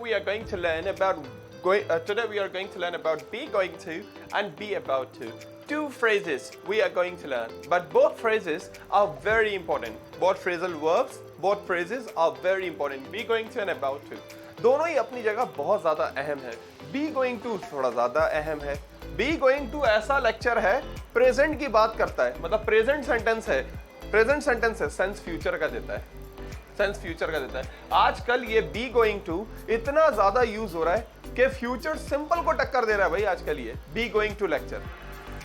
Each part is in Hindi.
we are going to learn about today we are going to learn about be going to and be about to. Two phrases we are going to learn, but both phrases are very important. Both phrasal verbs, both phrases are very important. Be going to and about to. दोनों ही अपनी जगह बहुत ज़्यादा अहम है. Be going to थोड़ा ज़्यादा अहम है. Be going to ऐसा लेक्चर है, प्रेजेंट की बात करता है, मतलब प्रेजेंट सेंटेंस है. प्रेजेंट सेंटेंस है, सेंस फ्यूचर का देता है. सेंस फ्यूचर का देता है. आजकल ये बी गोइंग टू इतना ज्यादा यूज हो रहा है कि फ्यूचर सिंपल को टक्कर दे रहा है भाई. आजकल ये be going to lecture,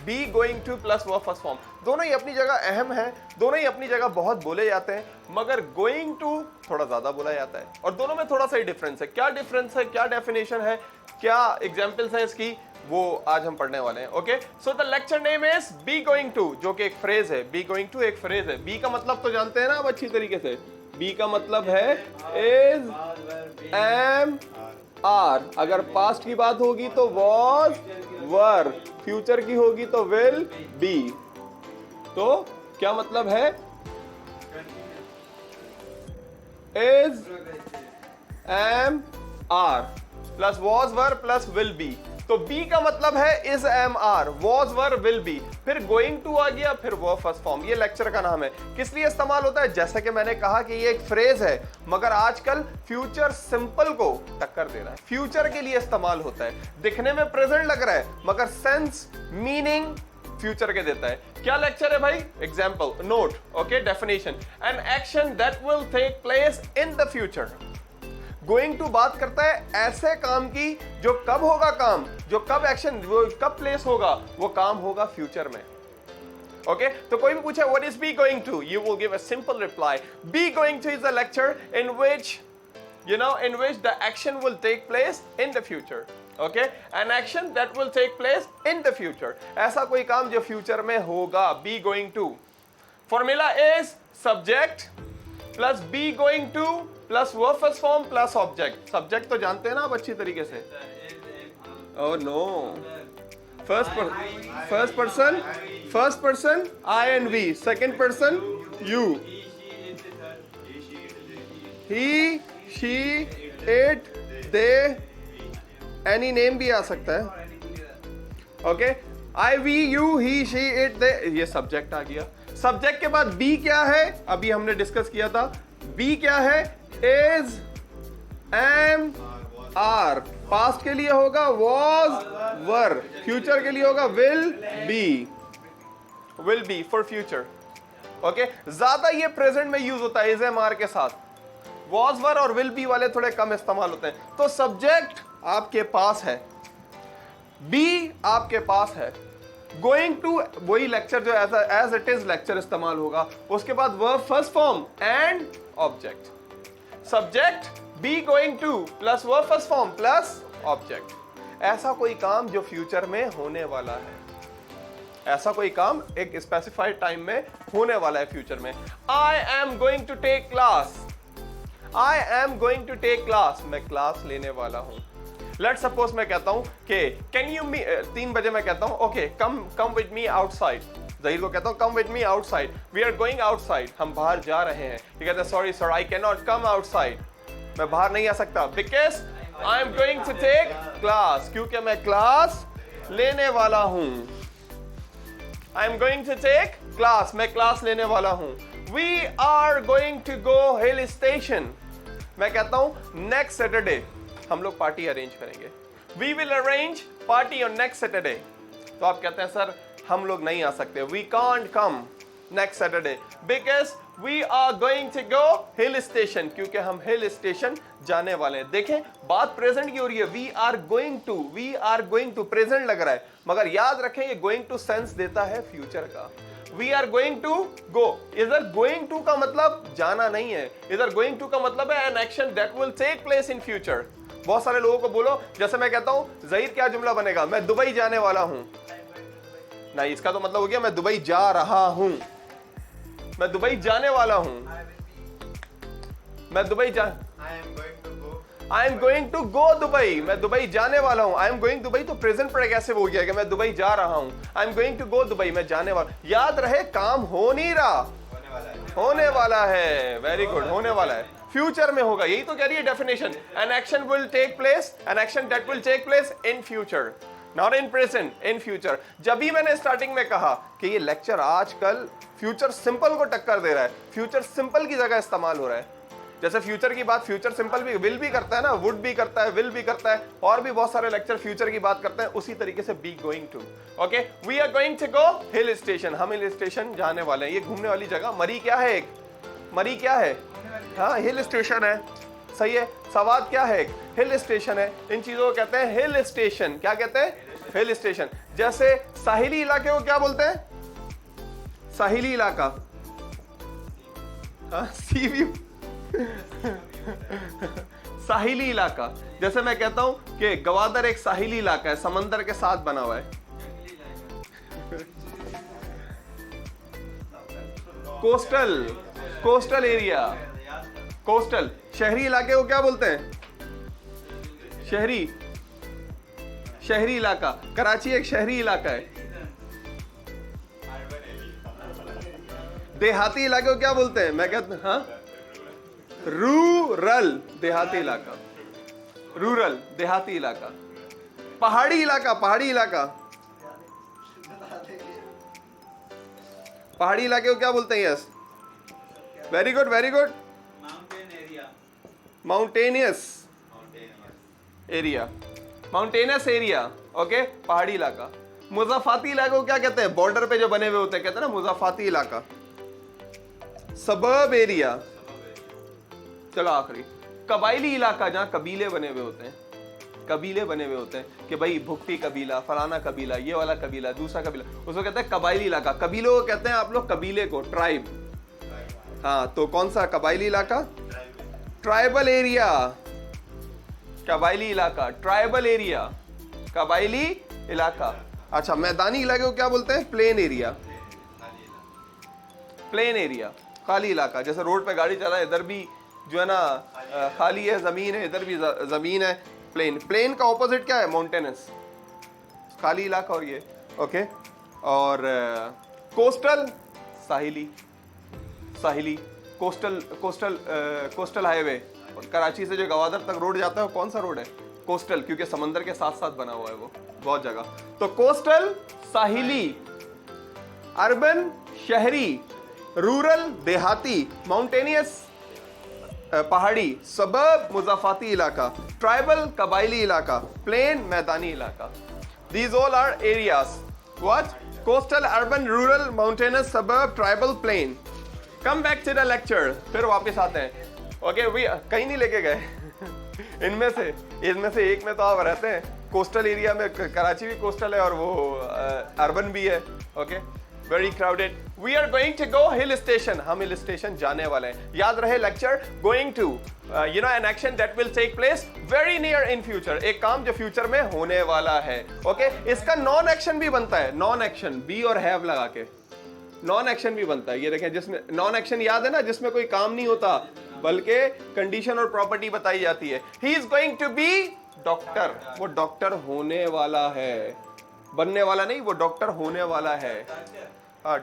be going to plus verb first form, दोनों ही अपनी जगह अहम है, दोनों ही अपनी जगह बहुत बोले जाते हैं, मगर गोइंग टू थोड़ा ज्यादा बोला जाता है. और दोनों में थोड़ा सा ही डिफरेंस है. क्या डिफरेंस है, क्या डेफिनेशन है, क्या एग्जाम्पल्स है इसकी, वो आज हम पढ़ने वाले हैं. Okay, so the lecture name is be going to, जो कि एक फ्रेज है. बी गोइंग टू एक फ्रेज है. बी का मतलब तो जानते हैं ना आप अच्छी तरीके से. बी का मतलब है इज, एम, आर. अगर पास्ट की बात होगी तो वॉज, वर. फ्यूचर की होगी तो विल, बी. तो क्या मतलब है? Is, am, are plus was, were plus will be. तो बी का मतलब है is, am, are, was, were, will be. फिर गोइंग टू आ गया, फिर वर्ब फर्स्ट फॉर्म. ये लेक्चर का नाम है. किस लिए इस्तेमाल होता है? जैसा कि मैंने कहा कि ये एक फ्रेज है, मगर आजकल फ्यूचर सिंपल को टक्कर दे रहा है. फ्यूचर के लिए इस्तेमाल होता है. दिखने में प्रेजेंट लग रहा है, मगर सेंस, मीनिंग फ्यूचर के देता है. क्या लेक्चर है भाई? Example, note. Okay, definition, an action that will take place in the future. Going to बात करता है ऐसे काम की जो कब होगा काम, जो कब एक्शन, वो कब प्लेस होगा, वो काम होगा फ्यूचर में. ओके, तो कोई भी पूछे what is be going to, you will give a simple reply. Be going to is a lecture in which in which the action will take place in the future. Okay, an action that will take place in the future. ऐसा कोई काम जो फ्यूचर में होगा. be going to. Formula is subject plus be going to plus verb first form plus object. Subject तो जानते हैं ना आप अच्छी तरीके से. Oh no. First person I and we. Second person you. He, she, it, they, any name भी आ सकता है. Okay, I, we, you, he, she, it, they, ये सब्जेक्ट आ गया. सब्जेक्ट के बाद बी क्या है? अभी हमने डिस्कस किया था. बी क्या है? Is, am, are. पास्ट के लिए होगा वॉज, वर. फ्यूचर के लिए होगा will be for future. Okay, ज्यादा ये प्रेजेंट में यूज होता है इज, एम, आर के साथ. वॉज, वर और विल बी वाले थोड़े कम इस्तेमाल होते हैं. तो सब्जेक्ट आपके पास है, बी आपके पास है. गोइंग टू वही लेक्चर जो एज इट इज लेक्चर इस्तेमाल होगा. उसके बाद verb first form and object. Subject B going to plus verb first form plus object. ऐसा कोई काम जो फ्यूचर में होने वाला है. ऐसा कोई काम एक स्पेसिफाइड टाइम में होने वाला है फ्यूचर में. I am going to take class. I am going to take class. मैं क्लास लेने वाला हूँ. Let's suppose मैं कहता हूँ कि can you meet 3 बजे मैं कहता हूँ okay come with me outside. Zaheer को कहता हूँ come with me outside. We are going outside. हम बाहर जा रहे हैं. ये कहता है sorry sir I cannot come outside. मैं बाहर नहीं आ सकता because I am going to take class. क्योंकि मैं क्लास लेने वाला हूँ. I am going to take class. मैं क्लास लेने वाला हूँ. We are going to go hill station. मैं कहता हूं नेक्स्ट सैटरडे हम लोग पार्टी अरेंज करेंगे. We will arrange party on next Saturday. तो आप कहते हैं सर हम लोग नहीं आ सकते. We can't come next Saturday because we are going to go hill station. क्योंकि हम हिल स्टेशन जाने वाले हैं. देखें बात प्रेजेंट की हो रही है. We are going to present लग रहा है, मगर याद रखें ये गोइंग टू सेंस देता है फ्यूचर का. We are going to go. इधर going to का मतलब जाना नहीं है. इधर going to का मतलब है an action that will take place in future. बहुत सारे लोगों को बोलो, जैसे मैं कहता हूं ज़हीर क्या जुमला बनेगा? मैं दुबई जाने वाला हूं. नहीं, इसका तो मतलब हो गया मैं दुबई जा रहा हूं. मैं दुबई जाने वाला हूं. मैं दुबई जा I am going to go Dubai. मैं दुबई जाने वाला हूँ. I am going दुबई तो प्रेजेंट पर कैसे हो गया कि मैं दुबई जा रहा हूँ. I am going to go Dubai, मैं जाने वाला. याद रहे काम हो नहीं रहा, होने वाला है. वेरी गुड, होने वाला है. फ्यूचर में होगा, यही तो कह रही है definition. An action will take place, an action that will take place in future, not in present, in future. जब भी मैंने स्टार्टिंग में कहा कि ये लेक्चर आजकल फ्यूचर सिंपल को टक्कर दे रहा है, फ्यूचर सिंपल की जगह इस्तेमाल हो रहा है। जैसे फ्यूचर की बात फ्यूचर सिंपल भी, विल भी करता है ना, वुड भी करता है, विल भी करता है, और भी बहुत सारे लेक्चर फ्यूचर की बात करते हैं। उसी तरीके से be going to, okay, we are going to go hill station, हम हिल स्टेशन जाने वाले हैं। ये घूमने वाली जगह, मरी क्या है, एक मरी क्या है, हाँ हिल स्टेशन है, सही है। सवाद क्या है, एक हिल स्टेशन है। इन चीजों को कहते हैं हिल स्टेशन। क्या कहते हैं, हिल स्टेशन। जैसे साहिली इलाके को क्या बोलते हैं, साहिली इलाका, हाँ सी व्यू साहिली इलाका। जैसे मैं कहता हूं कि गवादर एक साहिली इलाका है, समंदर के साथ बना हुआ है। Coastal, coastal area, coastal. शहरी इलाके को क्या बोलते हैं, शहरी, शहरी इलाका। कराची एक शहरी इलाका है। देहाती इलाके को क्या बोलते हैं, मैं कहता हूं, हाँ रूरल, देहाती इलाका, रूरल, देहाती इलाका। पहाड़ी इलाका, पहाड़ी इलाका, पहाड़ी इलाके को क्या बोलते हैं, yes, very good very good, mountainous area, mountainous area, okay, पहाड़ी इलाका। मुज़ाफाती इलाके को क्या कहते हैं, बॉर्डर पे जो बने हुए होते हैं, कहते हैं ना मुज़ाफाती इलाका। Suburb area. चलो आखिरी, कबाइली इलाका, जहां कबीले बने हुए होते हैं, कबीले बने हुए होते हैं कि भाई भुक्ती कबीला, फलाना कबीला, ये वाला कबीला, दूसरा कबीला, उसको कहते हैं कबाइली इलाका। कबीलों को कहते हैं आप लोग कबीले को, ट्राइब। हाँ, तो कौन सा कबाइली इलाका, ट्राइबल एरिया, कबाइली इलाका, ट्राइबल एरिया, कबाइली इलाका। अच्छा, मैदानी इलाके को क्या बोलते हैं, प्लेन एरिया, प्लेन एरिया, खाली इलाका। जैसे रोड पे गाड़ी चला है, इधर भी जो है ना खाली है, जमीन है, इधर भी जमीन है, प्लेन। प्लेन का ऑपोजिट क्या है, माउंटेनस, खाली इलाका। और ये ओके, और कोस्टल, साहिली, साहिली, coastal, coastal, coastal highway. Karachi से जो गवादर तक रोड जाता है वो कौन सा रोड है, कोस्टल, क्योंकि समंदर के साथ साथ बना हुआ है वो बहुत जगह। तो कोस्टल, साहिली, अर्बन, शहरी, रूरल, देहाती, माउंटेनियस, पहाड़ी, सबर्ब, मुज़ाफाती इलाका, ट्राइबल, कबाइली इलाका, प्लेन, मैदानी इलाका। These all are areas. What? Coastal, urban, rural, mountainous, suburb, tribal, plain. Come back to the lecture. फिर वापस आते हैं। Okay, कहीं नहीं लेके गए। इनमें से एक में तो आप रहते हैं कोस्टल एरिया में, कराची भी कोस्टल है और वो अर्बन भी है। Okay, very crowded. We are going to go hill station, हम हिल स्टेशन जाने वाले हैं। याद रहे lecture, going to you know an action that will take place very near in future, एक काम जो फ्यूचर में होने वाला है। ओके, इसका नॉन एक्शन भी बनता है, नॉन एक्शन, बी और हैव लगा के नॉन एक्शन भी बनता है। ये देखें, जिसमें नॉन एक्शन याद है ना, जिसमें कोई काम नहीं होता बल्कि कंडीशन और प्रॉपर्टी बताई जाती है। He is going to be doctor, वो डॉक्टर होने वाला है, बनने वाला नहीं, वो डॉक्टर होने वाला है।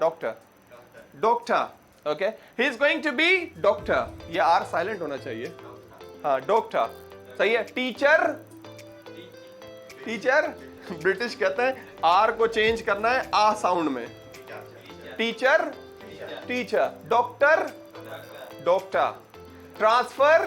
Doctor, doctor, okay, he is going to be doctor, ये आर साइलेंट होना चाहिए। हाँ, डॉक्टर, सही है। टीचर, टीचर, ब्रिटिश कहते हैं आर को चेंज करना है आ साउंड में, teacher, teacher, doctor, doctor, transfer,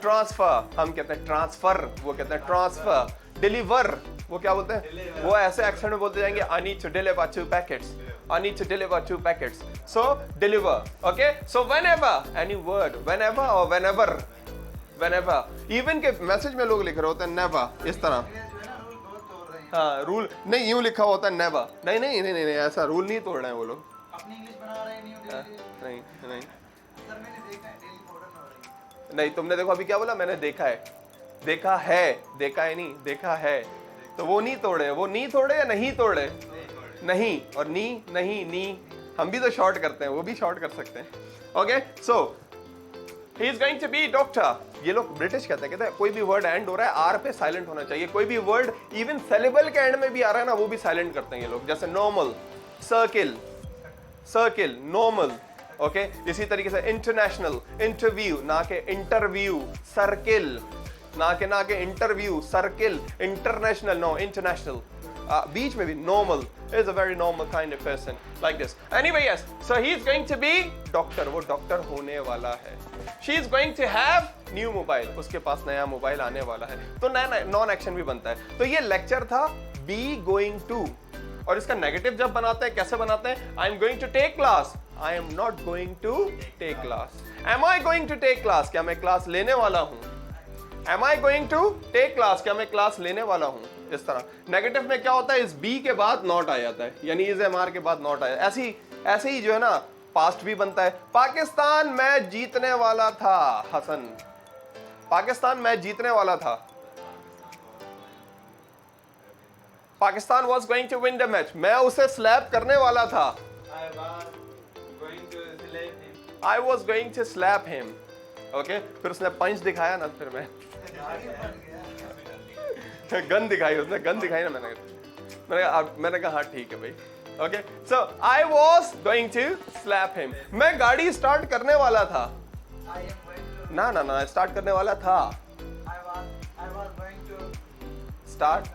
transfer, हम कहते हैं ट्रांसफर, वो कहते हैं ट्रांसफर। डिलीवर, वो क्या बोलते हैं, वो ऐसे एक्सेंट में बोलते जाएंगे, I need to deliver 2 packets, I need to deliver 2 packets. So deliver. Okay. So whenever, any word, whenever or whenever, whenever. Even के मैसेज में लोग लिख रहे होते हैं never, इस तरह। हाँ, रूल नहीं, यूं लिखा होता है never। नहीं नहीं नहीं नहीं, ऐसा रूल नहीं तोड़ रहे हैं वो लोग। अपनी इंग्लिश बना रहे नहीं नहीं सर, मैंने देखा है डेली मॉडर्न हो रही है। नहीं, तुमने देखो अभी क्या बोला, मैंने देखा है, देखा है, देखा है नहीं, देखा है, तो वो नहीं तोड़े, वो नहीं तोड़े या नहीं तोड़े, नहीं, और नी, नहीं, नी, हम भी तो शॉर्ट करते हैं, वो भी शॉर्ट कर सकते हैं। Okay, so he is going to be doctor. ये लोग ब्रिटिश कहते हैं कोई भी वर्ड एंड हो रहा है आर पे साइलेंट होना चाहिए। कोई भी वर्ड इवन सेलेबल के एंड में भी आ रहा है ना, वो भी साइलेंट करते हैं ये लोग। जैसे normal, circle, circle, normal, okay इसी तरीके से इंटरनेशनल, इंटरव्यू ना के इंटरव्यू, सर्किल ना के interview, circle, international no international, बीच में भी normal is a very normal kind of person like this. Anyway, yes, so he is going to be doctor, वो डॉक्टर होने वाला है. She is going to have new mobile, उसके पास नया मोबाइल आने वाला है. तो नया नॉन एक्शन भी बनता है. तो ये लेक्चर था be going to, और इसका नेगेटिव जब बनाते हैं कैसे बनाते हैं? I am going to take class, I am not going to take class. Am I going to take class? क्या मैं क्लास लेने वाला हूँ? Am I going to take class? क्या मैं क्लास लेने वाला हूँ? इस तरह. नेगेटिव में क्या होता है? इस बी के बाद नॉट आ जाता है, यानी इज एम आर के बाद नॉट आया. ऐसे ही जो है ना पास्ट भी बनता है. पाकिस्तान मैच जीतने वाला था. हसन, पाकिस्तान मैच जीतने वाला था. Pakistan was going to win the match. मैं उसे स्लैप करने वाला था. I was going to slap him. Okay, फिर उसने पंच दिखाया ना, फिर मैं गन दिखाई, उसने गन दिखाई ना, मैंने कहा हाँ ठीक है भाई. Okay, so I was going to slap him. मैं गाड़ी स्टार्ट करने वाला था. ना स्टार्ट करने वाला था. Start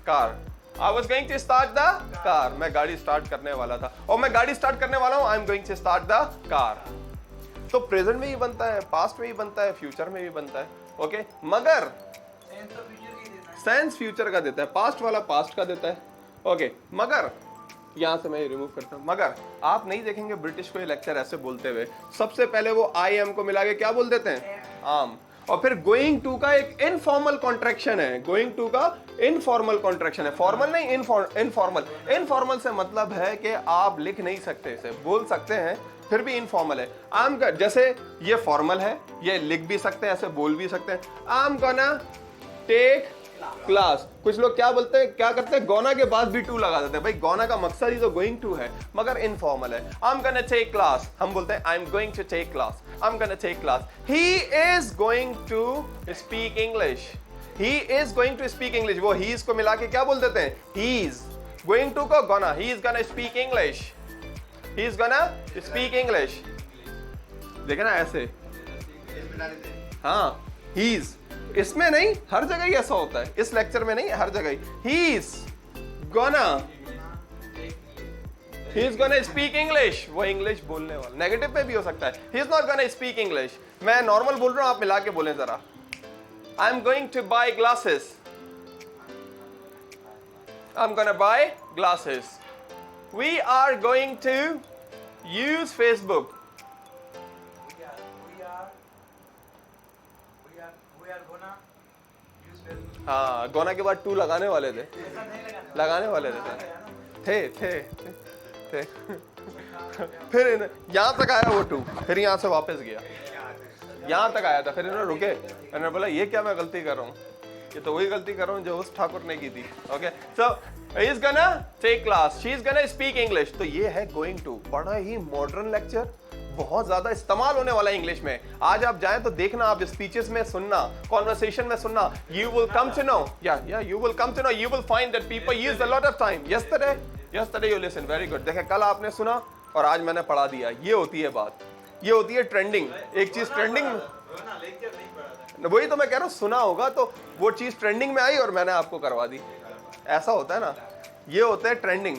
car. I was going to start the car. मैं गाड़ी स्टार्ट करने वाला था, और मैं गाड़ी स्टार्ट करने वाला हूं. I am going to start the car. तो प्रेजेंट में भी बनता है, पास्ट में भी बनता है, फ्यूचर में भी बनता है. ओके, मगर सेंस फ्यूचर का देता है, पास्ट वाला पास्ट का देता है. ओके, मगर यहां से मैं रिमूव करता हूं. मगर आप नहीं देखेंगे ब्रिटिश को ये लेक्चर ऐसे बोलते हुए. सबसे पहले वो आई एम को मिला के क्या बोल देते हैं? आम. और फिर गोइंग टू का एक इनफॉर्मल कॉन्ट्रैक्शन है. गोइंग टू का इनफॉर्मल कॉन्ट्रैक्शन है, फॉर्मल नहीं, इनफॉर्मल. इनफॉर्मल से मतलब है कि आप लिख नहीं सकते, इसे बोल सकते हैं फिर भी इनफॉर्मल है. आम का जैसे ये फॉर्मल है, ये लिख भी सकते हैं, ऐसे बोल भी सकते हैं. आम गोना टेक क्लास. कुछ लोग क्या बोलते हैं, क्या करते हैं, गोना के बाद भी टू लगा देते हैं. भाई गोना का मकसद ही तो गोइंग टू है, मगर इनफॉर्मल है. I am gonna take class, हम बोलते हैं I am going to take class. I am gonna take class. He is going to speak English. He is going to speak English. वो ही को मिला के क्या बोल देते हैं? He is. गोइंग टू को gonna, he is gonna speak English. He is gonna speak English. देखना ऐसे, हाँ, ही इज. इसमें नहीं, हर जगह ही ऐसा होता है. इस लेक्चर में नहीं, हर जगह he is gonna speak English. वो इंग्लिश बोलने वाला. नेगेटिव पे भी हो सकता है. He is not gonna speak English. मैं नॉर्मल बोल रहा हूं, आप मिला के बोलें जरा. I am going to buy glasses. I am gonna buy glasses. We are going to use Facebook. हाँ, गोना के बाद टू लगाने वाले थे, थे. फिर यहाँ तक आया वो टू, फिर यहाँ से वापस गया, यहाँ तक आया था, फिर इन्होंने रुके. मैंने बोला ये क्या मैं गलती कर रहा हूँ? ये तो वही गलती कर रहा हूँ जो उस ठाकुर ने की थी. Okay, so he is gonna take class, she is gonna speak English. तो ये है गोइंग टू. बड़ा ही मॉडर्न लेक्चर, बहुत ज्यादा इस्तेमाल होने वाला है इंग्लिश में. आज आप जाएं तो देखना, आप स्पीचेस में सुनना, कॉन्वर्सेशन में सुनना. You will come to know, you will come to know, you will find that people use a lot of time. Yesterday you listen. Very good. देखें, कल आपने सुना और आज मैंने पढ़ा दिया. ये होती है बात, ये होती है ट्रेंडिंग. एक चीज ट्रेंडिंग, वही तो मैं कह रहा हूँ, सुना होगा तो वो चीज ट्रेंडिंग में आई और मैंने आपको करवा दी. ऐसा होता है ना, ये होता है ट्रेंडिंग.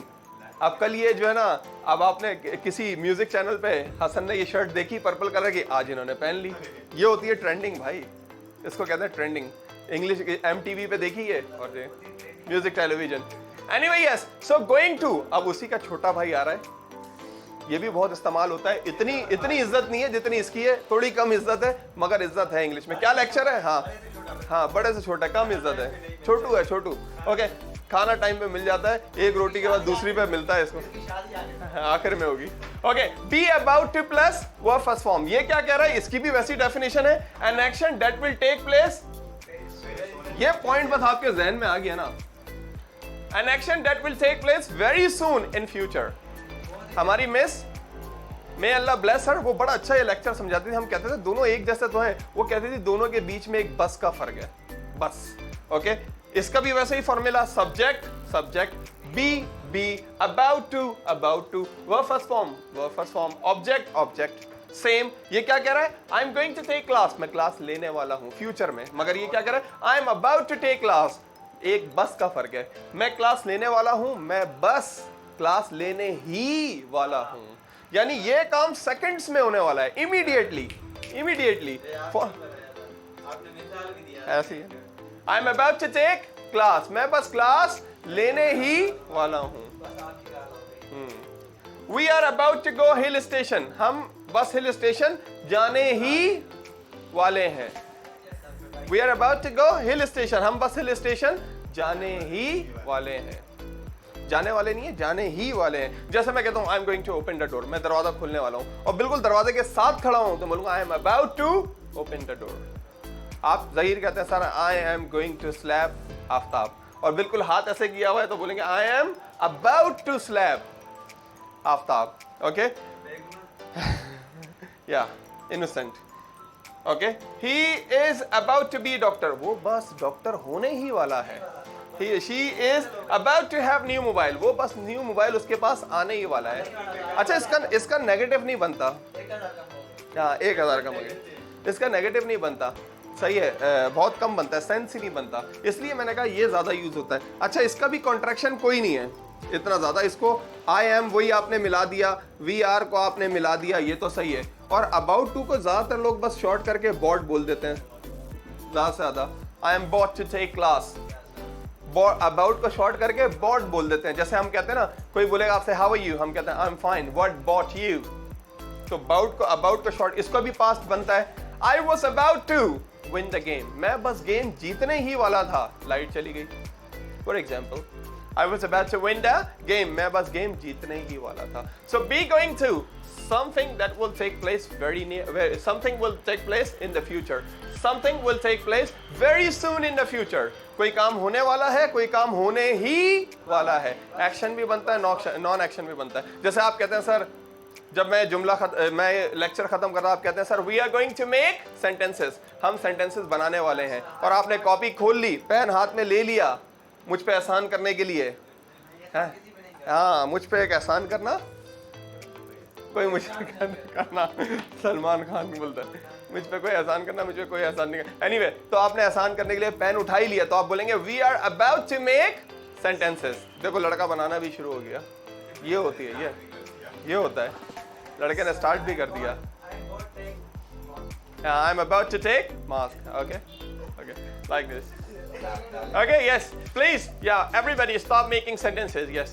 अब कल ये जो है ना, अब आपने किसी म्यूजिक चैनल पे हसन ने ये शर्ट देखी पर्पल कलर की, आज इन्होंने पहन ली. ये होती है ट्रेंडिंग भाई, इसको कहते हैं ट्रेंडिंग. इंग्लिश MTV पे देखी है, और music television. Anyway, yes, so going to. अब उसी का छोटा भाई आ रहा है. ये भी बहुत इस्तेमाल होता है. इतनी इज्जत नहीं है जितनी इसकी है, थोड़ी कम इज्जत है, मगर इज्जत है इंग्लिश में. क्या लेक्चर है? हाँ, बड़े से छोटा, कम इज्जत है. छोटू है, छोटू. ओके, खाना टाइम पे मिल जाता है, एक रोटी के बाद दूसरी पे मिलता है इसको, आखिर में होगी. Okay, be about to plus verb first form. ये क्या कह रहा है? इसकी भी वैसी डेफिनेशन है, an action that will take place. ये पॉइंट बस आपके जहन में आ गया ना. An action that will take place very soon in future. हमारी miss, may Allah bless her, वो बड़ा अच्छा ये लेक्चर समझाती थी. हम कहते थे दोनों एक जैसे तो हैं, वो कहती थी दोनों के बीच में एक बस का फर्क है, बस. ओके, इसका भी वैसे ही formula, subject, be be, about to, verb first form, object, same. ये क्या कह रहा है? I'm going to take class, मैं क्लास लेने वाला हूँ फ्यूचर में, मगर ये क्या कह रहा है? I'm about to take class. एक बस का फर्क है, मैं क्लास लेने वाला हूँ, मैं बस क्लास लेने ही वाला हूँ, यानी ये काम सेकंड्स में होने वाला है, इमीडिएटली ऐसे ही है। I'm about to take class, मैं बस क्लास लेने ही वाला हूँ। We are about to go hill station, हम बस हिल स्टेशन जाने ही वाले हैं। We are about to go hill station, हम बस हिल स्टेशन जाने ही वाले हैं। जाने वाले नहीं है, जाने ही वाले हैं। जैसे मैं कहता हूँ I am going to open the door, मैं दरवाजा खोलने वाला हूँ और बिल्कुल दरवाजे के साथ खड़ा हूँ तो बोलूंगा I am about to open the door. आप ज़हीर कहते हैं sir I am going to slap Aftab, और बिल्कुल हाथ ऐसे किया हुआ है तो बोलेंगे I am about to slap Aftab. Okay, या innocent. Okay, he is about to be doctor, वो बस डॉक्टर होने ही वाला है। she is about to have new mobile, वो बस न्यू मोबाइल उसके पास आने ही वाला है। अच्छा, इसका नेगेटिव नहीं बनता, हाँ 1000 कम हो गया, इसका नेगेटिव नहीं बनता, सही है, बहुत कम बनता है, सेंस ही नहीं बनता, इसलिए मैंने कहा ये ज्यादा यूज होता है। अच्छा, इसका भी कॉन्ट्रैक्शन कोई नहीं है इतना ज्यादा, इसको आई एम वही आपने मिला दिया, वी आर को आपने मिला दिया, ये तो सही है। और अबाउट टू को ज्यादातर लोग बस शॉर्ट करके बॉट बोल देते हैं, ज्यादा से ज्यादा I am bout to take class, about को शॉर्ट करके बॉट बोल देते हैं। जैसे हम कहते हैं ना, कोई बोलेगा आपसे हाउ आर यू, हम कहते हैं I am fine, what bout you, तो अबाउट को शॉर्ट, इसको भी पास्ट बनता है, I was about to win the game, मैं बस गेम जीतने ही वाला था, लाइट चली गई, for example I was about to win the game, मैं बस गेम जीतने ही वाला था। So be going to something that will take place very near, something will take place in the future, something will take place very soon in the future, कोई काम होने वाला है, कोई काम होने ही वाला है। एक्शन भी बनता है, नॉन एक्शन भी बनता है। जैसे आप कहते हैं सर, जब मैं लेक्चर खत्म कर रहा, आप कहते हैं sir we are going to make sentences, हम सेंटेंसेस बनाने वाले हैं, और आपने कॉपी खोल ली, पेन हाथ में ले लिया मुझ पे एहसान करने के लिए, हाँ मुझ पे एक एहसान करना, कोई मुझ पे करना, सलमान खान बोलता है मुझ पे कोई एहसान करना, मुझ पे कोई एहसान नहीं करना। एनीवे, तो आपने एहसान करने के लिए पेन उठा ही लिया, तो आप बोलेंगे we are about to make sentences. देखो लड़का बनाना भी शुरू हो गया, ये होती है, ये होता है, लड़के ने स्टार्ट भी कर दिया, I am about to take mask, okay like this. Okay, yes, please, yeah, everybody stop making sentences, yes.